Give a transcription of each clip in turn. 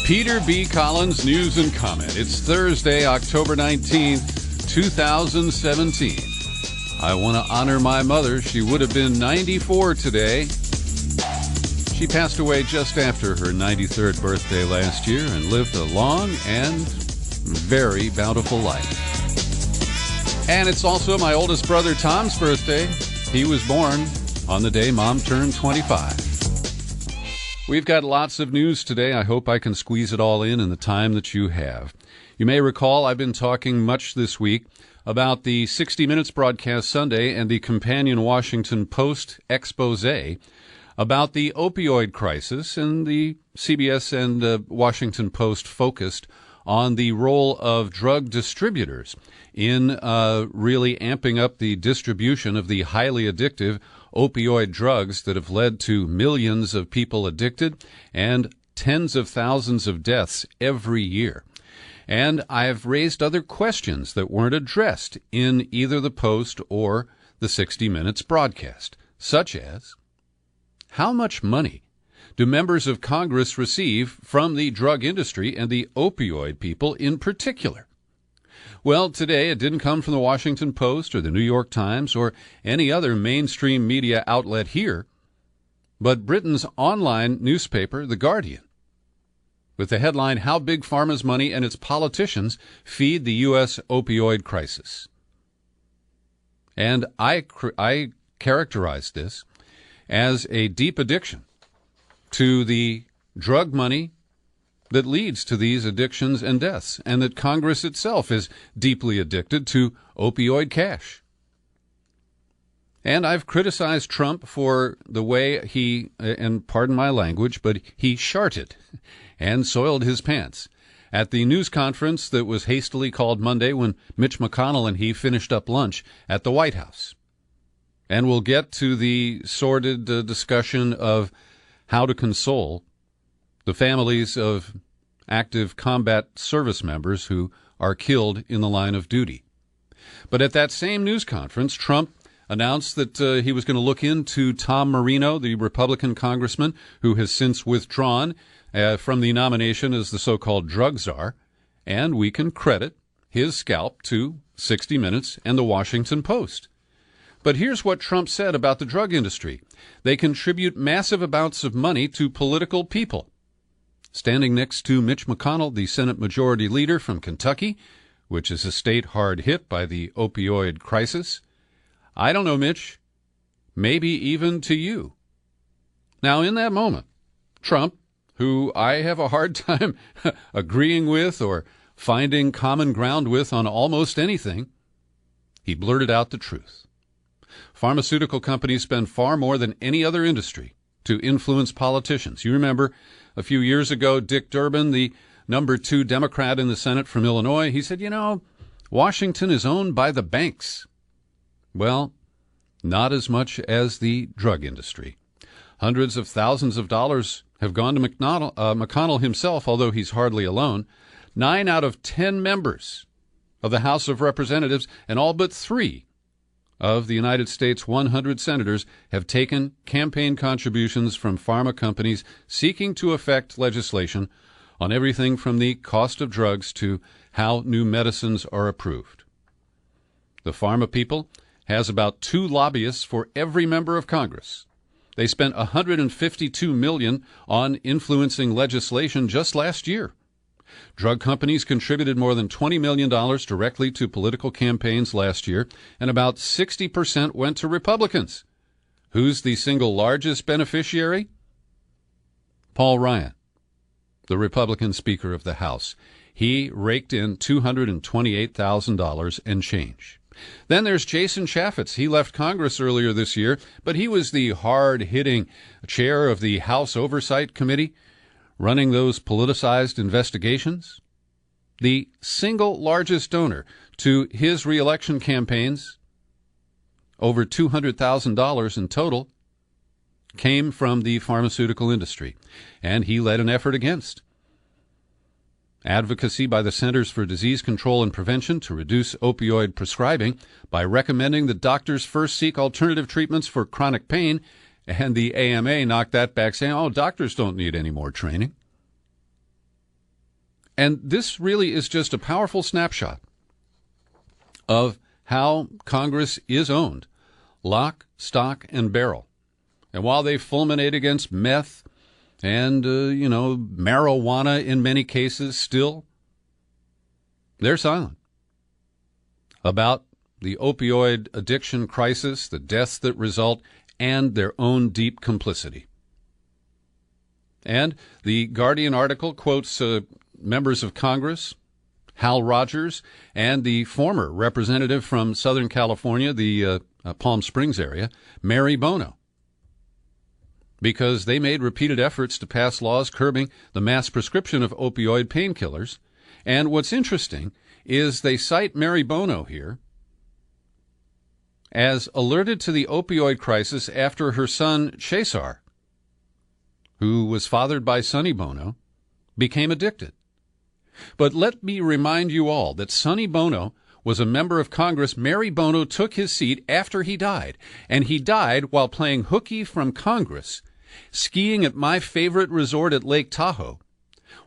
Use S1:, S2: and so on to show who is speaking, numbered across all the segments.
S1: Peter B. Collins News and Comment. It's Thursday, October 19th, 2017. I want to honor my mother. She would have been 94 today. She passed away just after her 93rd birthday last year and lived a long and very bountiful life. And it's also my oldest brother Tom's birthday. He was born on the day Mom turned 25. We've got lots of news today. I hope I can squeeze it all in the time that you have. You may recall I've been talking much this week about the 60 Minutes broadcast Sunday and the companion Washington Post expose about the opioid crisis, and the CBS and Washington Post focused on the role of drug distributors in really amping up the distribution of the highly addictive opioid drugs that have led to millions of people addicted and tens of thousands of deaths every year. And I've raised other questions that weren't addressed in either the Post or the 60 Minutes broadcast, such as, how much money do members of Congress receive from the drug industry and the opioid people in particular? Well, today it didn't come from the Washington Post or the New York Times or any other mainstream media outlet here, but Britain's online newspaper, The Guardian, with the headline, How Big Pharma's Money and Its Politicians Feed the U.S. Opioid Crisis. And I characterize this as a deep addiction to the drug money that leads to these addictions and deaths, and that Congress itself is deeply addicted to opioid cash. And I've criticized Trump for the way he, and pardon my language, but he sharted and soiled his pants at the news conference that was hastily called Monday when Mitch McConnell and he finished up lunch at the White House. And we'll get to the sordid discussion of how to console the families of active combat service members who are killed in the line of duty. But at that same news conference, Trump announced that he was going to look into Tom Marino, the Republican congressman who has since withdrawn from the nomination as the so-called drug czar, and we can credit his scalp to 60 Minutes and the Washington Post. But here's what Trump said about the drug industry. They contribute massive amounts of money to political people. Standing next to Mitch McConnell, the Senate Majority Leader from Kentucky, which is a state hard hit by the opioid crisis. I don't know, Mitch. Maybe even to you. Now, in that moment, Trump, who I have a hard time agreeing with or finding common ground with on almost anything, he blurted out the truth. Pharmaceutical companies spend far more than any other industry to influence politicians. You remember a few years ago, Dick Durbin, the number 2 Democrat in the Senate from Illinois, he said, Washington is owned by the banks. Well, not as much as the drug industry. Hundreds of thousands of dollars have gone to McConnell himself, although he's hardly alone. 9 out of 10 members of the House of Representatives and all but 3 of the United States 100 senators have taken campaign contributions from pharma companies seeking to affect legislation on everything from the cost of drugs to how new medicines are approved. The pharma people has about 2 lobbyists for every member of Congress. They spent $152 million on influencing legislation just last year. Drug companies contributed more than $20 million directly to political campaigns last year, and about 60% went to Republicans. Who's the single largest beneficiary? Paul Ryan, the Republican Speaker of the House. He raked in $228,000 and change. Then there's Jason Chaffetz. He left Congress earlier this year, but he was the hard-hitting chair of the House Oversight Committee, running those politicized investigations. The single largest donor to his reelection campaigns, over $200,000 in total, came from the pharmaceutical industry, and he led an effort against advocacy by the Centers for Disease Control and Prevention to reduce opioid prescribing by recommending that doctors first seek alternative treatments for chronic pain, and the AMA knocked that back, saying, doctors don't need any more training. And this really is just a powerful snapshot of how Congress is owned, lock, stock, and barrel. And while they fulminate against meth and, marijuana in many cases still, they're silent about the opioid addiction crisis, the deaths that result, and their own deep complicity. And the Guardian article quotes members of Congress, Hal Rogers, and the former representative from Southern California, the Palm Springs area, Mary Bono, because they made repeated efforts to pass laws curbing the mass prescription of opioid painkillers. And what's interesting is they cite Mary Bono here as alerted to the opioid crisis after her son, Cesar, who was fathered by Sonny Bono, became addicted. But let me remind you all that Sonny Bono was a member of Congress. Mary Bono took his seat after he died, and he died while playing hooky from Congress, skiing at my favorite resort at Lake Tahoe,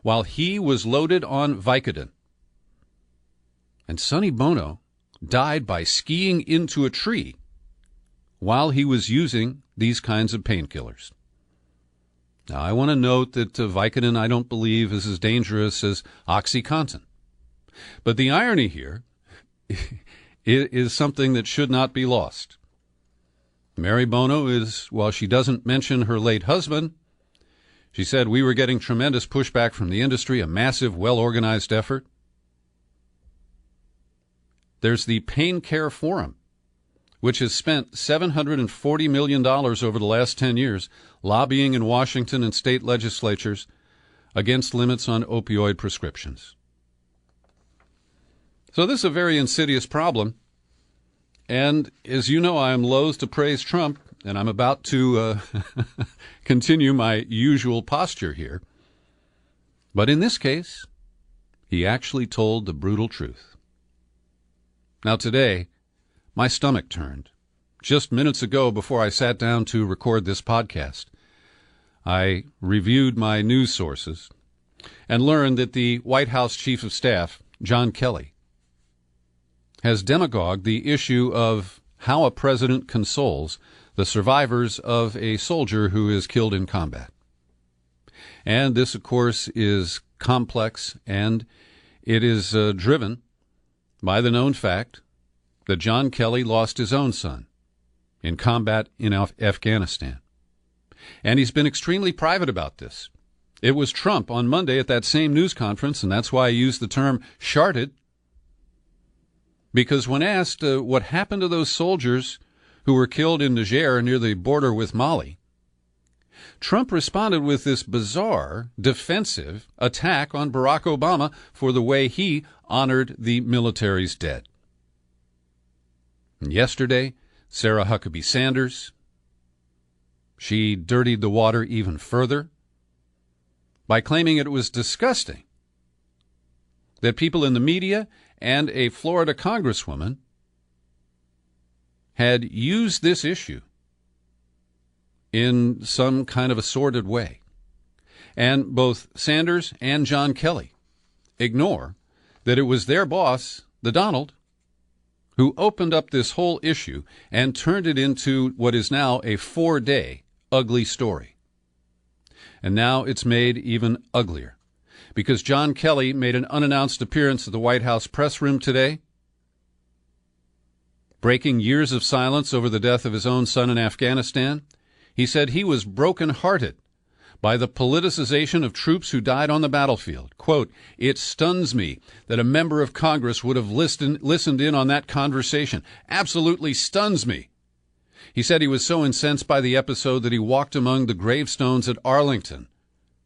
S1: while he was loaded on Vicodin. And Sonny Bono died by skiing into a tree while he was using these kinds of painkillers. Now, I want to note that Vicodin, I don't believe, is as dangerous as OxyContin. But the irony here is something that should not be lost. Mary Bono is, while she doesn't mention her late husband, she said, "We were getting tremendous pushback from the industry, a massive, well-organized effort." There's the Pain Care Forum, which has spent $740 million over the last 10 years lobbying in Washington and state legislatures against limits on opioid prescriptions. So this is a very insidious problem. And as you know, I am loath to praise Trump, and I'm about to continue my usual posture here. But in this case, he actually told the brutal truth. Now today, my stomach turned. Just minutes ago, before I sat down to record this podcast, I reviewed my news sources and learned that the White House Chief of Staff, John Kelly, has demagogued the issue of how a president consoles the survivors of a soldier who is killed in combat. And this, of course, is complex, and it is driven by the known fact that John Kelly lost his own son in combat in Afghanistan. And he's been extremely private about this. It was Trump on Monday at that same news conference, and that's why I used the term sharted, because when asked what happened to those soldiers who were killed in Niger near the border with Mali, Trump responded with this bizarre, defensive attack on Barack Obama for the way he honored the military's dead. And yesterday, Sarah Huckabee Sanders, she dirtied the water even further by claiming it was disgusting that people in the media and a Florida congresswoman had used this issue in some kind of a sordid way. And both Sanders and John Kelly ignore that it was their boss, the Donald, who opened up this whole issue and turned it into what is now a 4-day ugly story. And now it's made even uglier, because John Kelly made an unannounced appearance at the White House press room today, breaking years of silence over the death of his own son in Afghanistan. He said he was brokenhearted by the politicization of troops who died on the battlefield. Quote, "It stuns me that a member of Congress would have listened in on that conversation. Absolutely stuns me." He said he was so incensed by the episode that he walked among the gravestones at Arlington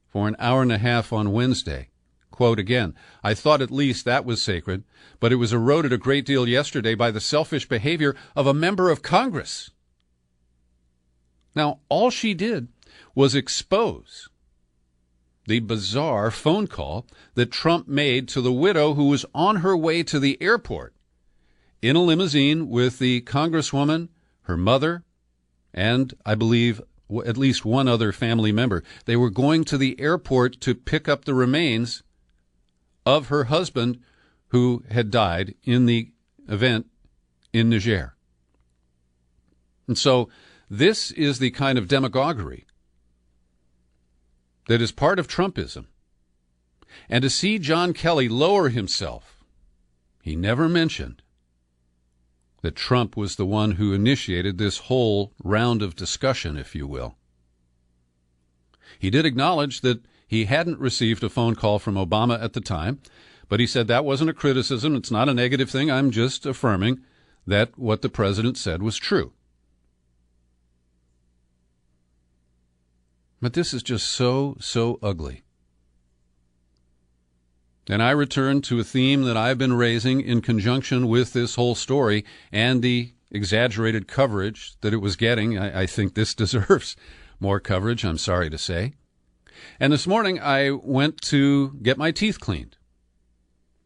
S1: for an hour and a half on Wednesday. Quote again, "I thought at least that was sacred, but it was eroded a great deal yesterday by the selfish behavior of a member of Congress." Now, all she did was expose the bizarre phone call that Trump made to the widow who was on her way to the airport in a limousine with the congresswoman, her mother, and I believe at least one other family member. They were going to the airport to pick up the remains of her husband who had died in the event in Niger. And so this is the kind of demagoguery that is part of Trumpism. And to see John Kelly lower himself, he never mentioned that Trump was the one who initiated this whole round of discussion, if you will. He did acknowledge that he hadn't received a phone call from Obama at the time, but he said that wasn't a criticism. It's not a negative thing. I'm just affirming that what the president said was true. But this is just so ugly. And I return to a theme that I've been raising in conjunction with this whole story and the exaggerated coverage that it was getting. I think this deserves more coverage, I'm sorry to say. And this morning I went to get my teeth cleaned.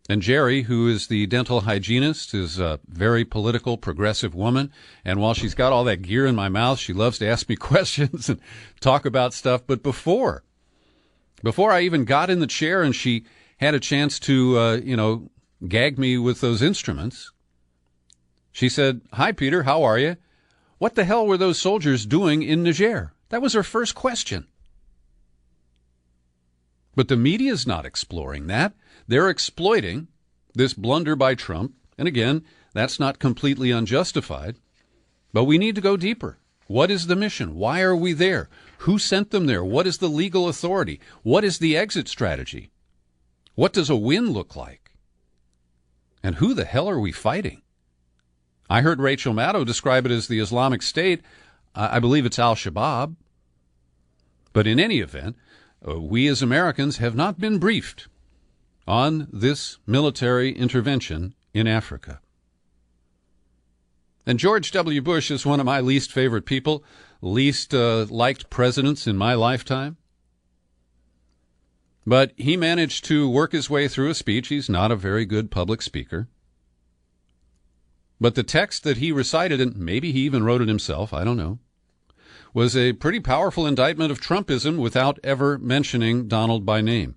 S1: And Jerry, who is the dental hygienist, is a very political, progressive woman. And while she's got all that gear in my mouth, she loves to ask me questions and talk about stuff. But before I even got in the chair and she had a chance to, gag me with those instruments, she said, "Hi, Peter, how are you? What the hell were those soldiers doing in Niger?" That was her first question. But the media's not exploring that. They're exploiting this blunder by Trump. And again, that's not completely unjustified. But we need to go deeper. What is the mission? Why are we there? Who sent them there? What is the legal authority? What is the exit strategy? What does a win look like? And who the hell are we fighting? I heard Rachel Maddow describe it as the Islamic State. I believe it's Al-Shabaab. But in any event, we as Americans have not been briefed on this military intervention in Africa. And George W. Bush is one of my least favorite people, least liked presidents in my lifetime. But he managed to work his way through a speech. He's not a very good public speaker. But the text that he recited, and maybe he even wrote it himself, I don't know, was a pretty powerful indictment of Trumpism without ever mentioning Donald by name.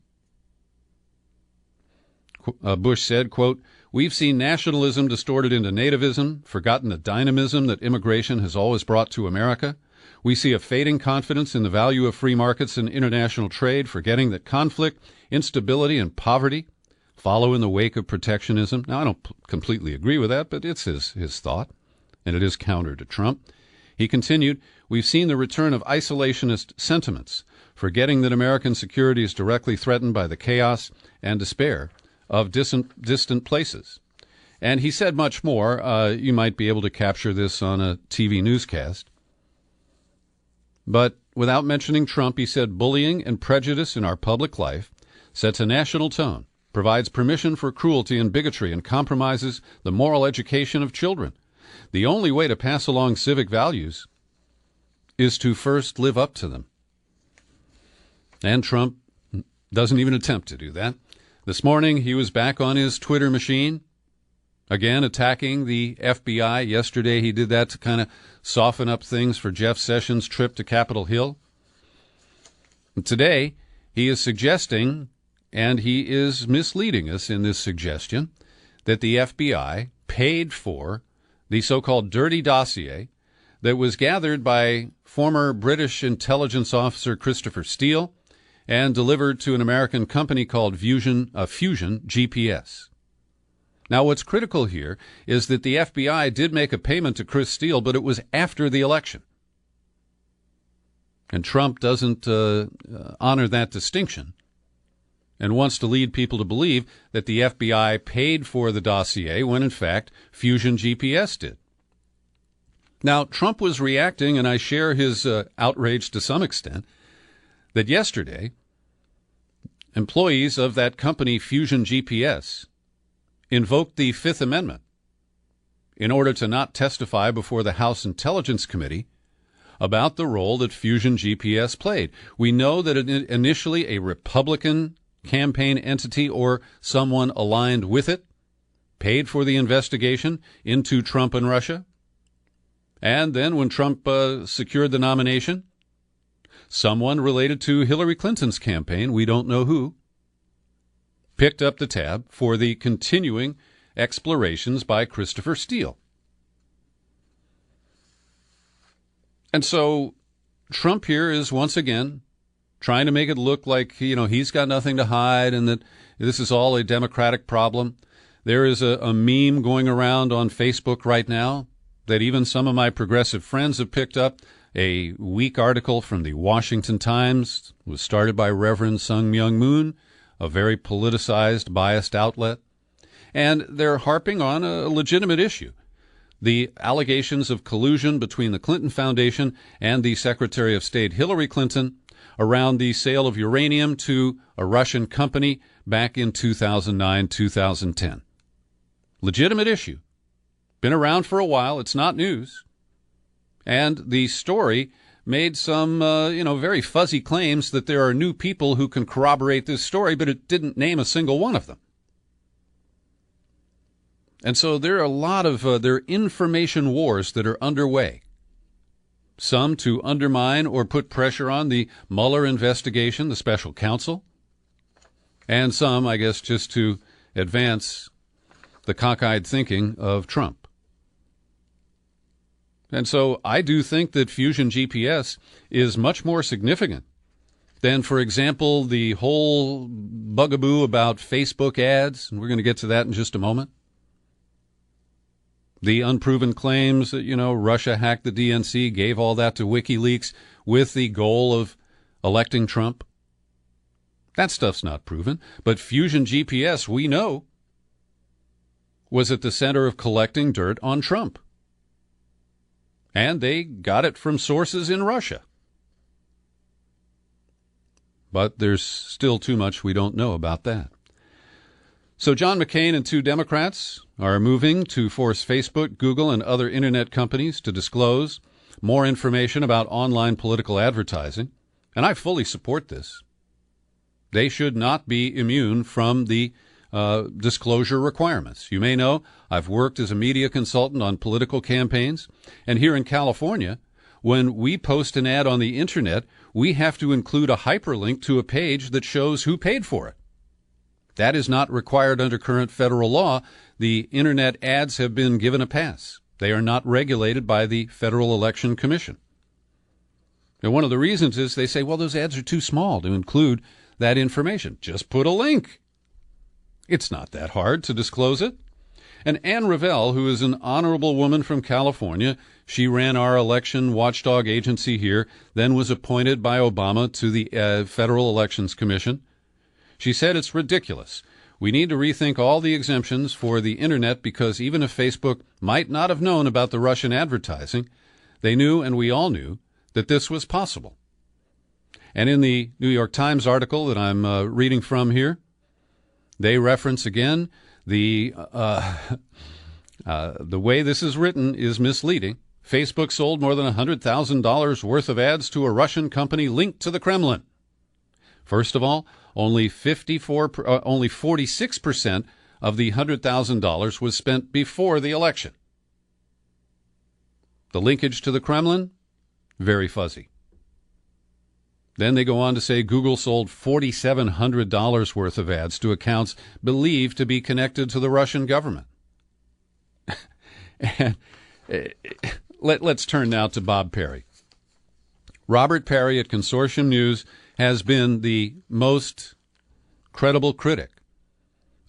S1: Bush said, quote, "We've seen nationalism distorted into nativism, forgotten the dynamism that immigration has always brought to America. We see a fading confidence in the value of free markets and international trade, forgetting that conflict, instability, and poverty follow in the wake of protectionism." Now, I don't completely agree with that, but it's his thought, and it is counter to Trump. He continued, "We've seen the return of isolationist sentiments, forgetting that American security is directly threatened by the chaos and despair of distant places." And he said much more. You might be able to capture this on a TV newscast. But without mentioning Trump, he said, "Bullying and prejudice in our public life sets a national tone, provides permission for cruelty and bigotry, and compromises the moral education of children. The only way to pass along civic values is to first live up to them." And Trump doesn't even attempt to do that. This morning, he was back on his Twitter machine, again attacking the FBI. Yesterday, he did that to kind of soften up things for Jeff Sessions' trip to Capitol Hill. And today, he is suggesting, and he is misleading us in this suggestion, that the FBI paid for the so-called dirty dossier that was gathered by former British intelligence officer Christopher Steele and delivered to an American company called Fusion GPS. Now, what's critical here is that the FBI did make a payment to Chris Steele, but it was after the election. And Trump doesn't honor that distinction and wants to lead people to believe that the FBI paid for the dossier when, in fact, Fusion GPS did. Now, Trump was reacting, and I share his outrage to some extent, that yesterday, employees of that company, Fusion GPS, invoked the Fifth Amendment in order to not testify before the House Intelligence Committee about the role that Fusion GPS played. We know that initially a Republican campaign entity or someone aligned with it paid for the investigation into Trump and Russia. And then when Trump secured the nomination, someone related to Hillary Clinton's campaign, we don't know who, picked up the tab for the continuing explorations by Christopher Steele. And so Trump here is once again trying to make it look like, he's got nothing to hide and that this is all a Democratic problem. There is a meme going around on Facebook right now that even some of my progressive friends have picked up. A weak article from the Washington Times was started by Reverend Sung Myung Moon, a very politicized, biased outlet. And they're harping on a legitimate issue. The allegations of collusion between the Clinton Foundation and the Secretary of State Hillary Clinton around the sale of uranium to a Russian company back in 2009-2010. Legitimate issue. Been around for a while. It's not news. And the story made some, very fuzzy claims that there are new people who can corroborate this story, but it didn't name a single one of them. And so there are a lot of there are information wars that are underway. Some to undermine or put pressure on the Mueller investigation, the special counsel, and some, I guess, just to advance the cockeyed thinking of Trump. And so I do think that Fusion GPS is much more significant than, for example, the whole bugaboo about Facebook ads, and we're going to get to that in just a moment. The unproven claims that, Russia hacked the DNC, gave all that to WikiLeaks with the goal of electing Trump. That stuff's not proven. But Fusion GPS, we know, was at the center of collecting dirt on Trump. And they got it from sources in Russia. But there's still too much we don't know about that. So John McCain and 2 Democrats are moving to force Facebook, Google, and other internet companies to disclose more information about online political advertising. And I fully support this. They should not be immune from the disclosure requirements. You may know I've worked as a media consultant on political campaigns, and here in California, when we post an ad on the internet, we have to include a hyperlink to a page that shows who paid for it. That is not required under current federal law. The internet ads have been given a pass. They are not regulated by the Federal Election Commission. And one of the reasons is they say, well, those ads are too small to include that information. Just put a link. It's not that hard to disclose it. And Ann Revelle, who is an honorable woman from California, she ran our election watchdog agency here, then was appointed by Obama to the Federal Elections Commission. She said it's ridiculous. We need to rethink all the exemptions for the Internet because even if Facebook might not have known about the Russian advertising, they knew, and we all knew, that this was possible. And in the New York Times article that I'm reading from here, they reference again the way this is written is misleading. Facebook sold more than $100,000 worth of ads to a Russian company linked to the Kremlin. First of all, only 46% of the $100,000 was spent before the election. The linkage to the Kremlin, very fuzzy. Then they go on to say Google sold $4,700 worth of ads to accounts believed to be connected to the Russian government. And let's turn now to Bob Perry. Robert Perry at Consortium News has been the most credible critic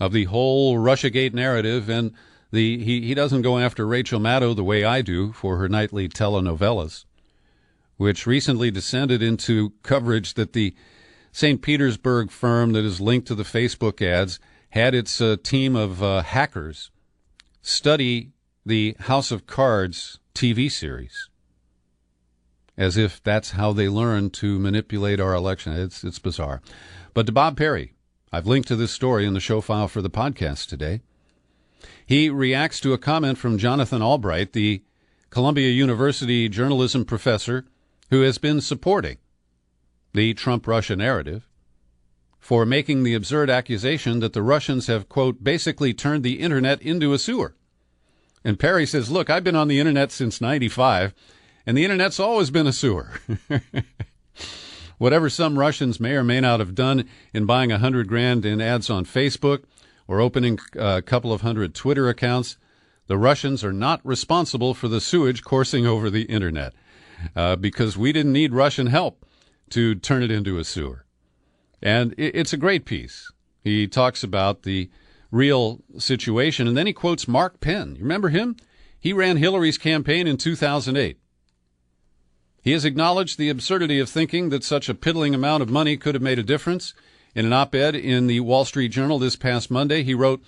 S1: of the whole Russiagate narrative, and he doesn't go after Rachel Maddow the way I do for her nightly telenovelas, which recently descended into coverage that the St. Petersburg firm that is linked to the Facebook ads had its team of hackers study the House of Cards TV series, as if that's how they learn to manipulate our election. It's bizarre. But to Bob Perry, I've linked to this story in the show file for the podcast today. He reacts to a comment from Jonathan Albright, the Columbia University journalism professor who has been supporting the Trump-Russia narrative, for making the absurd accusation that the Russians have, quote, basically turned the Internet into a sewer. And Perry says, look, I've been on the Internet since 95, and the Internet's always been a sewer. Whatever some Russians may or may not have done in buying $100,000 in ads on Facebook or opening a couple of hundred Twitter accounts, the Russians are not responsible for the sewage coursing over the internet, because we didn't need Russian help to turn it into a sewer. And it's a great piece. He talks about the real situation, and then he quotes Mark Penn. You remember him? He ran Hillary's campaign in 2008. He has acknowledged the absurdity of thinking that such a piddling amount of money could have made a difference. In an op-ed in the Wall Street Journal this past Monday, he wrote,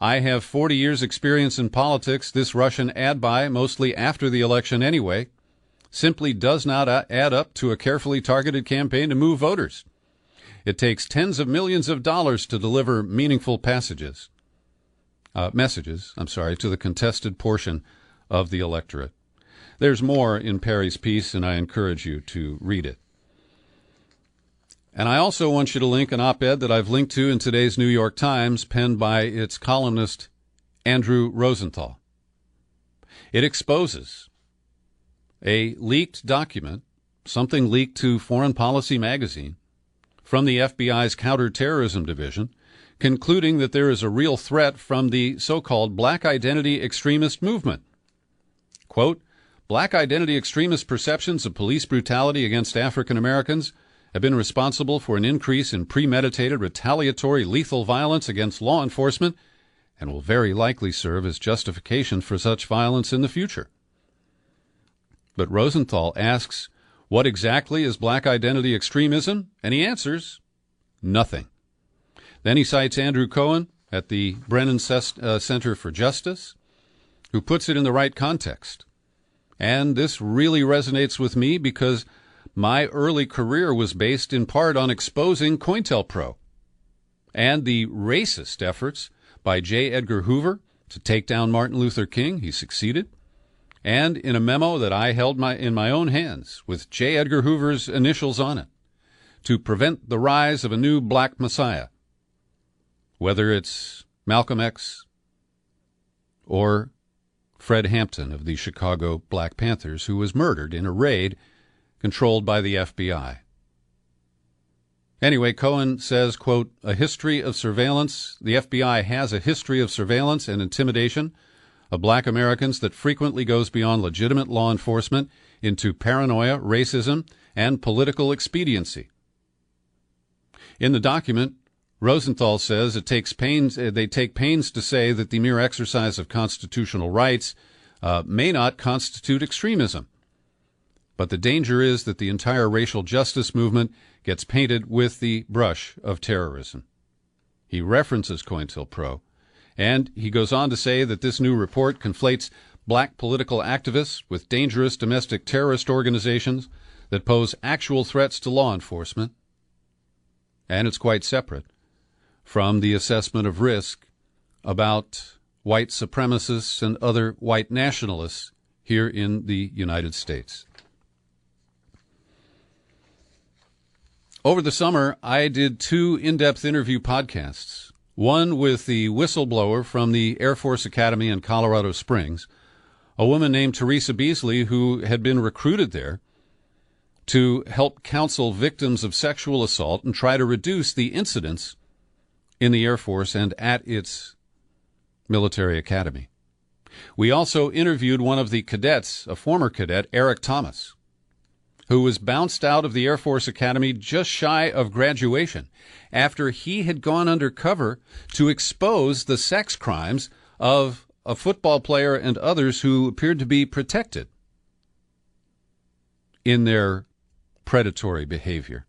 S1: "I have 40 years' experience in politics. This Russian ad buy, mostly after the election anyway, simply does not add up to a carefully targeted campaign to move voters. It takes tens of millions of dollars to deliver meaningful messages, to the contested portion of the electorate." There's more in Perry's piece, and I encourage you to read it. And I also want you to link an op-ed that I've linked to in today's New York Times, penned by its columnist Andrew Rosenthal. It exposes a leaked document, something leaked to Foreign Policy magazine, from the FBI's Counterterrorism Division, concluding that there is a real threat from the so-called Black Identity Extremist movement. Quote, "Black identity extremist perceptions of police brutality against African Americans have been responsible for an increase in premeditated, retaliatory, lethal violence against law enforcement and will very likely serve as justification for such violence in the future." But Rosenthal asks, what exactly is black identity extremism? And he answers, nothing. Then he cites Andrew Cohen at the Brennan Center for Justice, who puts it in the right context. And this really resonates with me because my early career was based in part on exposing COINTELPRO and the racist efforts by J. Edgar Hoover to take down Martin Luther King. He succeeded. And in a memo that I held in my own hands with J. Edgar Hoover's initials on it, to prevent the rise of a new black messiah, whether it's Malcolm X or Fred Hampton of the Chicago Black Panthers, who was murdered in a raid controlled by the FBI. Anyway, Cohen says, quote, "A history of surveillance. The FBI has a history of surveillance and intimidation of black Americans that frequently goes beyond legitimate law enforcement into paranoia, racism, and political expediency." In the document, Rosenthal says they take pains to say that the mere exercise of constitutional rights may not constitute extremism. But the danger is that the entire racial justice movement gets painted with the brush of terrorism. He references COINTELPRO, and he goes on to say that this new report conflates black political activists with dangerous domestic terrorist organizations that pose actual threats to law enforcement. And it's quite separate from the assessment of risk about white supremacists and other white nationalists here in the United States. Over the summer, I did 2 in-depth interview podcasts, one with the whistleblower from the Air Force Academy in Colorado Springs, a woman named Teresa Beasley, who had been recruited there to help counsel victims of sexual assault and try to reduce the incidents in the Air Force and at its military academy. We also interviewed one of the cadets, a former cadet, Eric Thomas, who was bounced out of the Air Force Academy just shy of graduation after he had gone undercover to expose the sex crimes of a football player and others who appeared to be protected in their predatory behavior.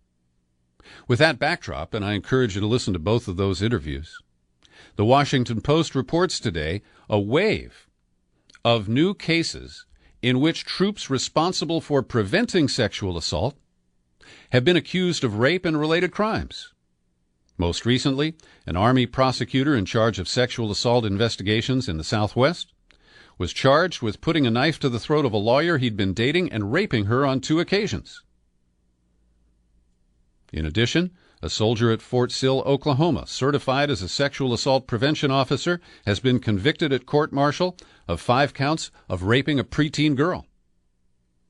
S1: With that backdrop, and I encourage you to listen to both of those interviews, the Washington Post reports today a wave of new cases in which troops responsible for preventing sexual assault have been accused of rape and related crimes. Most recently, an Army prosecutor in charge of sexual assault investigations in the Southwest was charged with putting a knife to the throat of a lawyer he'd been dating and raping her on 2 occasions. In addition, a soldier at Fort Sill, Oklahoma, certified as a sexual assault prevention officer, has been convicted at court-martial of 5 counts of raping a preteen girl.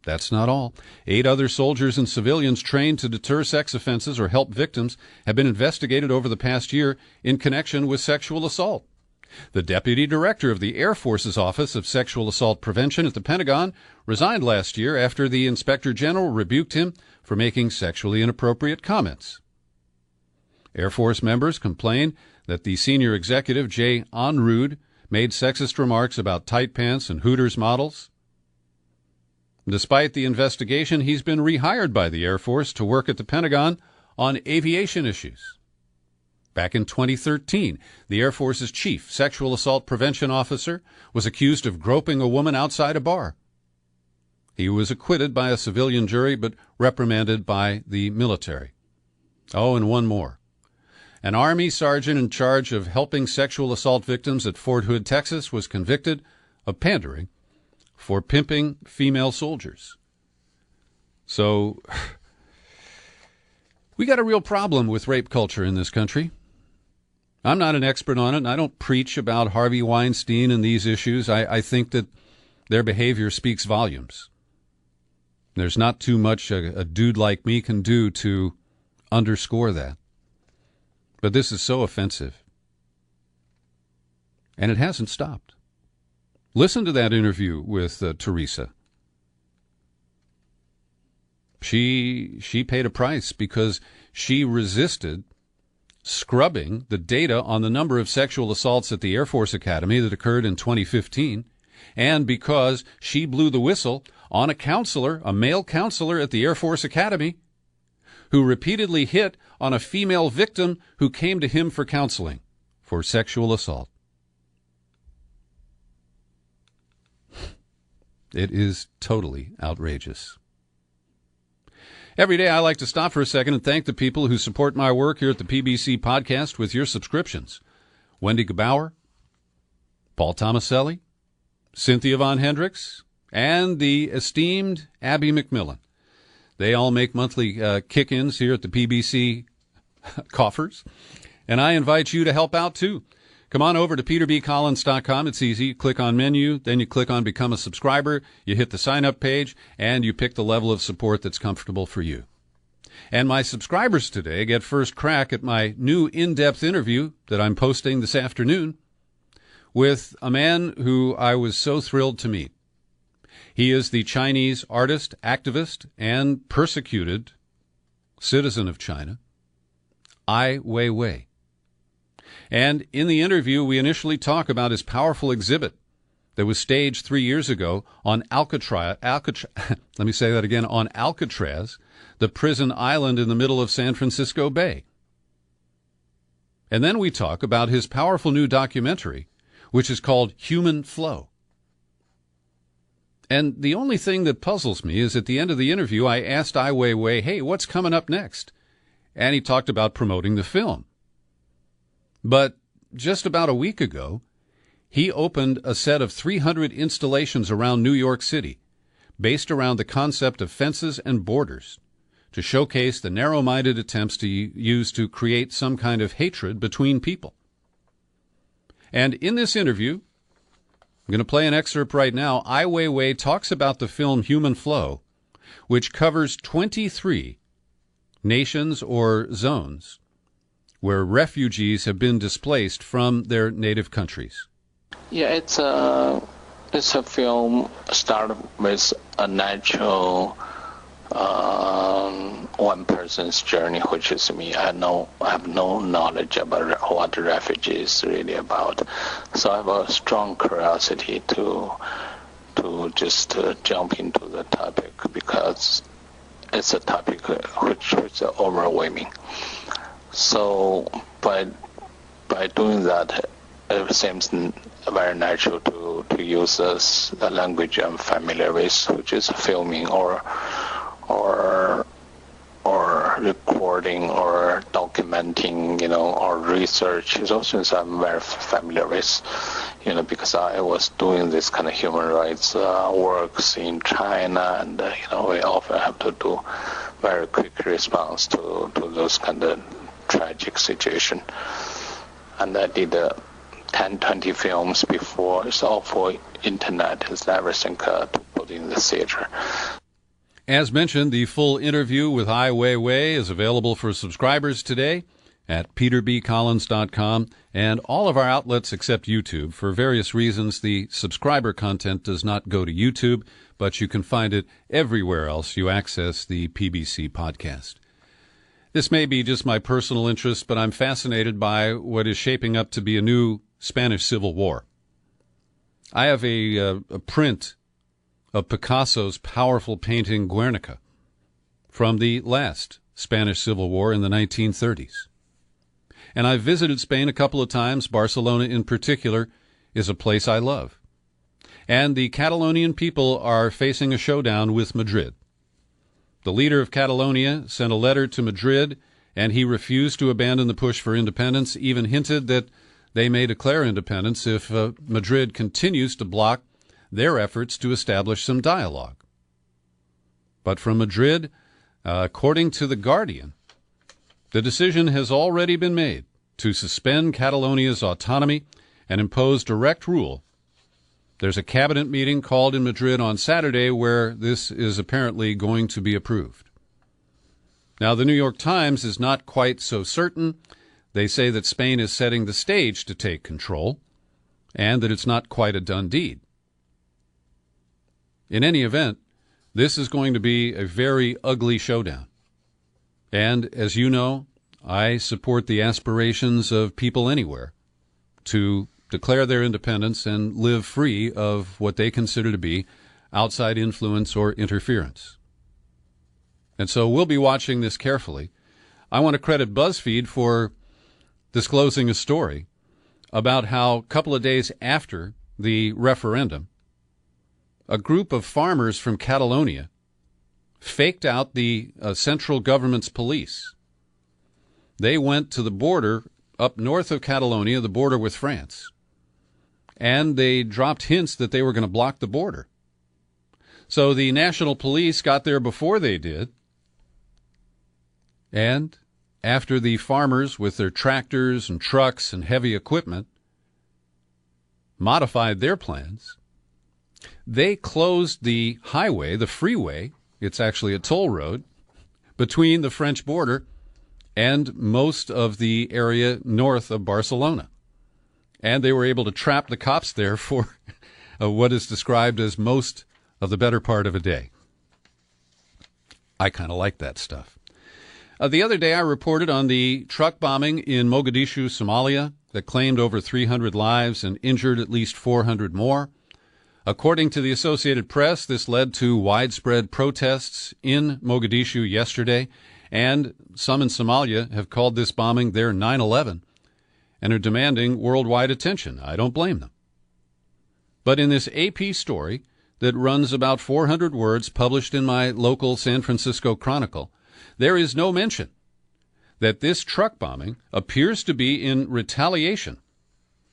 S1: That's not all. 8 other soldiers and civilians trained to deter sex offenses or help victims have been investigated over the past year in connection with sexual assault. The deputy director of the Air Force's Office of Sexual Assault Prevention at the Pentagon resigned last year after the inspector general rebuked him for making sexually inappropriate comments. Air Force members complain that the senior executive, Jay Onrood, made sexist remarks about tight pants and Hooters models. Despite the investigation, he's been rehired by the Air Force to work at the Pentagon on aviation issues. Back in 2013, the Air Force's chief sexual assault prevention officer was accused of groping a woman outside a bar. He was acquitted by a civilian jury but reprimanded by the military. Oh, and one more. An Army sergeant in charge of helping sexual assault victims at Fort Hood, Texas, was convicted of pandering for pimping female soldiers. So, we got a real problem with rape culture in this country. I'm not an expert on it, and I don't preach about Harvey Weinstein and these issues. I think that their behavior speaks volumes. There's not too much a dude like me can do to underscore that. But this is so offensive. And it hasn't stopped. Listen to that interview with Teresa. She paid a price because she resisted scrubbing the data on the number of sexual assaults at the Air Force Academy that occurred in 2015, and because she blew the whistle on a male counselor at the Air Force Academy, who repeatedly hit on a female victim who came to him for counseling for sexual assault. It is totally outrageous. Every day I like to stop for a second and thank the people who support my work here at the PBC podcast with your subscriptions. Wendy Gebauer, Paul Tomaselli, Cynthia Von Hendricks, and the esteemed Abby McMillan. They all make monthly kick-ins here at the PBC coffers, and I invite you to help out too. Come on over to peterbcollins.com. It's easy. You click on menu, then you click on Become a Subscriber, you hit the sign-up page, and you pick the level of support that's comfortable for you. And my subscribers today get first crack at my new in-depth interview that I'm posting this afternoon with a man who I was so thrilled to meet. He is the Chinese artist, activist, and persecuted citizen of China, Ai Weiwei. And in the interview, we initially talk about his powerful exhibit that was staged 3 years ago on Alcatraz, on Alcatraz, the prison island in the middle of San Francisco Bay. And then we talk about his powerful new documentary, which is called Human Flow. And the only thing that puzzles me is at the end of the interview, I asked Ai Weiwei, hey, what's coming up next? And he talked about promoting the film. But just about a week ago, he opened a set of 300 installations around New York City, based around the concept of fences and borders, to showcase the narrow-minded attempts used to create some kind of hatred between people. And in this interview, I'm going to play an excerpt right now. Ai Weiwei talks about the film Human Flow, which covers 23 nations or zones where refugees have been displaced from their native countries.
S2: Yeah, it's a film started with a natural one person's journey, which is me. I have no knowledge about what refugee is really about, so I have a strong curiosity to just jump into the topic because it's a topic which is overwhelming. So by doing that, it seems very natural to use the language I'm familiar with, which is filming or recording or documenting, or research. It's also things I'm very familiar with, because I was doing this kind of human rights works in China, and we often have to do very quick response to those kind of tragic situation. And I did 10, 20 films before. It's all for internet. It's everything to put in the theater.
S1: As mentioned, the full interview with Ai Weiwei is available for subscribers today at peterbcollins.com and all of our outlets except YouTube. For various reasons, the subscriber content does not go to YouTube, but you can find it everywhere else you access the PBC podcast. This may be just my personal interest, but I'm fascinated by what is shaping up to be a new Spanish Civil War. I have a print of Picasso's powerful painting Guernica from the last Spanish Civil War in the 1930s. And I've visited Spain a couple of times. Barcelona in particular is a place I love. And the Catalonian people are facing a showdown with Madrid. The leader of Catalonia sent a letter to Madrid, and he refused to abandon the push for independence, even hinted that they may declare independence if Madrid continues to block their efforts to establish some dialogue. But from Madrid, according to The Guardian, the decision has already been made to suspend Catalonia's autonomy and impose direct rule. There's a cabinet meeting called in Madrid on Saturday where this is apparently going to be approved. Now, the New York Times is not quite so certain. They say that Spain is setting the stage to take control and that it's not quite a done deed. In any event, this is going to be a very ugly showdown. And as you know, I support the aspirations of people anywhere to declare their independence and live free of what they consider to be outside influence or interference. And so we'll be watching this carefully. I want to credit BuzzFeed for disclosing a story about how a couple of days after the referendum, a group of farmers from Catalonia faked out the central government's police. They went to the border up north of Catalonia, the border with France, and they dropped hints that they were going to block the border. So the national police got there before they did, and after the farmers with their tractors and trucks and heavy equipment modified their plans, they closed the highway, the freeway, it's actually a toll road, between the French border and most of the area north of Barcelona. And they were able to trap the cops there for what is described as most of the better part of a day. I kind of like that stuff. The other day I reported on the truck bombing in Mogadishu, Somalia, that claimed over 300 lives and injured at least 400 more. According to the Associated Press, this led to widespread protests in Mogadishu yesterday, and some in Somalia have called this bombing their 9/11 and are demanding worldwide attention. I don't blame them. But in this AP story that runs about 400 words published in my local San Francisco Chronicle, there is no mention that this truck bombing appears to be in retaliation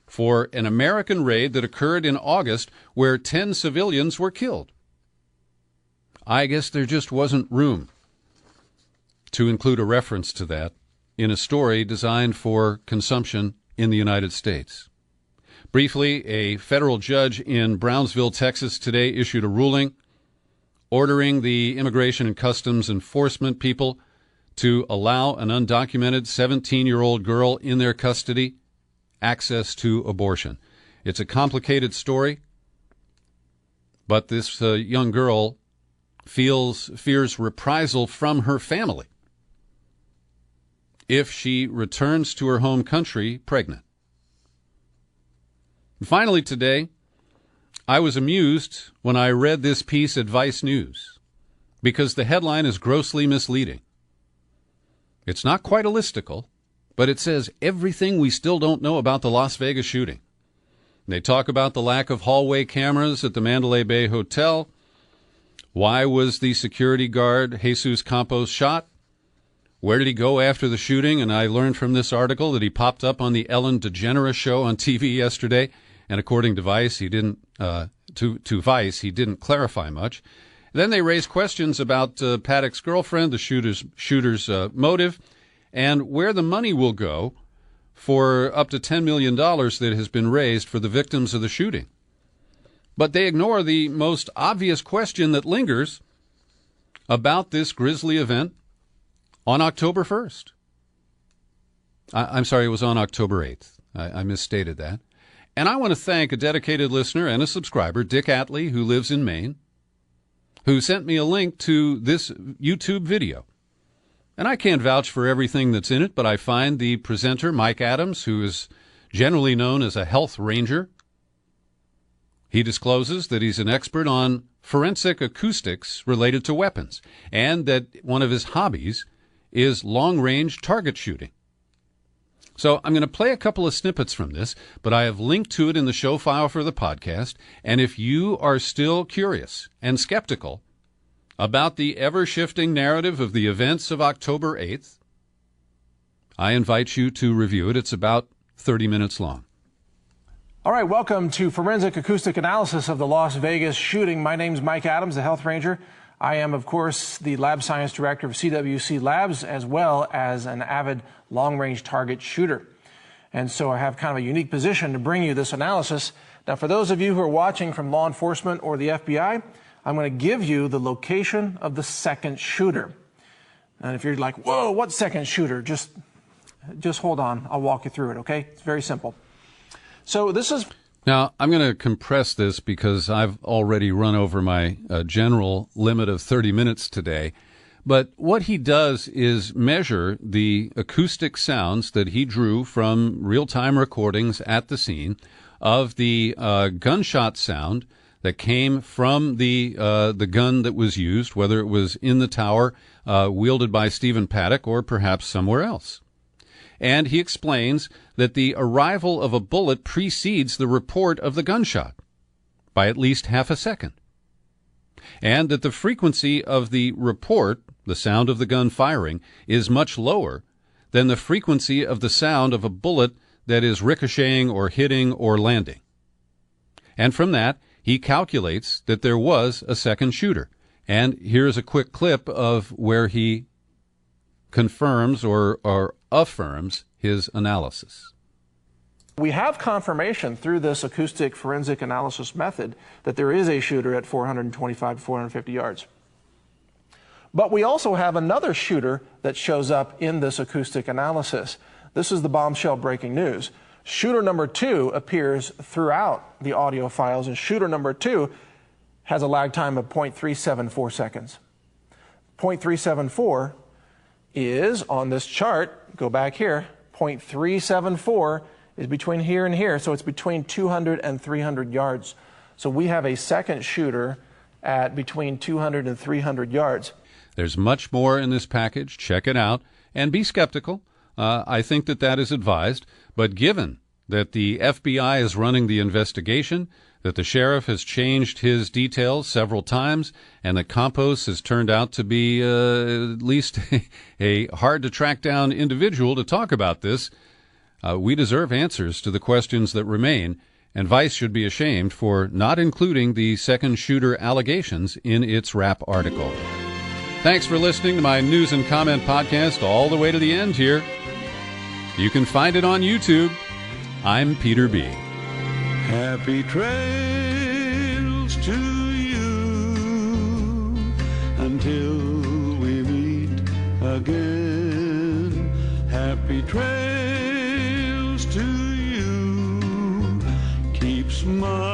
S1: for an American raid that occurred in August where 10 civilians were killed. I guess there just wasn't room to include a reference to that in a story designed for consumption in the United States. Briefly, a federal judge in Brownsville, Texas today issued a ruling ordering the Immigration and Customs Enforcement people to allow an undocumented 17-year-old girl in their custody access to abortion. It's a complicated story, but this young girl fears reprisal from her family if she returns to her home country pregnant. And finally today, I was amused when I read this piece at Vice News because the headline is grossly misleading. It's not quite a listicle, but it says everything we still don't know about the Las Vegas shooting. They talk about the lack of hallway cameras at the Mandalay Bay Hotel. Why was the security guard, Jesus Campos, shot? Where did he go after the shooting? And I learned from this article that he popped up on the Ellen DeGeneres show on TV yesterday. And according to Vice, he didn't clarify much. Then they raised questions about Paddock's girlfriend, the shooter's motive, and where the money will go for up to $10 million that has been raised for the victims of the shooting. But they ignore the most obvious question that lingers about this grisly event on October 1st. I'm sorry, it was on October 8th. I misstated that. And I want to thank a dedicated listener and a subscriber, Dick Atlee, who lives in Maine, who sent me a link to this YouTube video. And I can't vouch for everything that's in it, but I find the presenter, Mike Adams, who is generally known as a health ranger, he discloses that he's an expert on forensic acoustics related to weapons, and that one of his hobbies is long-range target shooting. So I'm going to play a couple of snippets from this, but I have linked to it in the show file for the podcast, and if you are still curious and skeptical about the ever-shifting narrative of the events of October 8th, I invite you to review it. It's about 30 minutes long.
S3: All right, welcome to Forensic Acoustic Analysis of the Las Vegas shooting. My name's Mike Adams, the Health Ranger. I am, of course, the Lab Science Director of CWC Labs, as well as an avid long-range target shooter. And so I have kind of a unique position to bring you this analysis. Now, for those of you who are watching from law enforcement or the FBI, I'm going to give you the location of the second shooter. And if you're like, whoa, what second shooter? Just hold on. I'll walk you through it, okay? It's very simple. So this is...
S1: Now, I'm going to compress this because I've already run over my general limit of 30 minutes today. But what he does is measure the acoustic sounds that he drew from real-time recordings at the scene of the gunshot sound that came from the gun that was used, whether it was in the tower wielded by Stephen Paddock or perhaps somewhere else. And he explains that the arrival of a bullet precedes the report of the gunshot by at least half a second, and that the frequency of the report, the sound of the gun firing, is much lower than the frequency of the sound of a bullet that is ricocheting or hitting or landing. And from that, he calculates that there was a second shooter. And here's a quick clip of where he confirms or affirms his analysis.
S3: We have confirmation through this acoustic forensic analysis method that there is a shooter at 425 to 450 yards. But we also have another shooter that shows up in this acoustic analysis. This is the bombshell breaking news. Shooter number 2 appears throughout the audio files, and shooter number 2 has a lag time of 0.374 seconds. 0.374 is on this chart, go back here, 0.374 is between here and here, so it's between 200 and 300 yards. So we have a second shooter at between 200 and 300 yards.
S1: There's much more in this package. Check it out and be skeptical. I think that is advised, but given that the FBI is running the investigation, that the sheriff has changed his details several times, and that Campos has turned out to be at least a hard-to-track-down individual to talk about this, we deserve answers to the questions that remain, and Vice should be ashamed for not including the second shooter allegations in its wrap article. Thanks for listening to my news and comment podcast all the way to the end here. You can find it on YouTube. I'm Peter B.
S4: Happy trails to you until we meet again. Happy trails to you. Keep smiling.